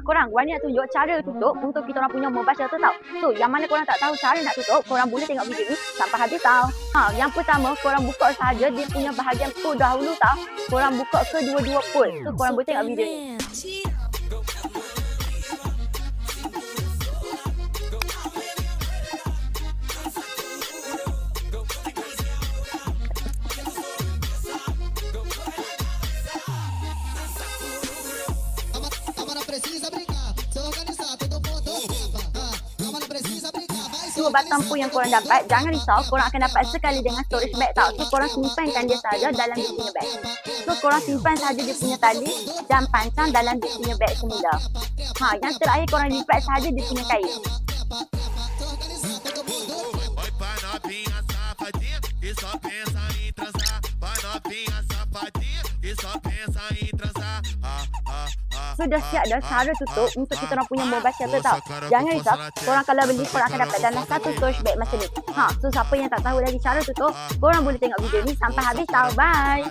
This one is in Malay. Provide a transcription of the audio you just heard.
Korang Wani nak tunjuk cara tutup untuk kita orang punya mobile shelter tau. So, yang mana korang tak tahu cara nak tutup, korang boleh tengok video ni sampai habis tau. Yang pertama, korang buka saja dia punya bahagian pole dahulu tau. Korang buka kedua-dua pole. So, korang boleh tengok video ni. Dua batang pun yang korang dapat, jangan risau, korang akan dapat sekali dengan storage bag tau. So korang simpankan dia saja dalam dia punya bag. So korang simpan saja dia punya tali dan pancang dalam dia punya bag semula. Yang terakhir korang lipat saja dia punya kain. Sudah siap dah cara tutup untuk kita orang punya mobile shelter tau. Jangan risau, korang kalau beli korang akan dapat dalam satu storage bag macam ni. So siapa yang tak tahu lagi cara tutup, korang boleh tengok video ni sampai habis tau. Bye.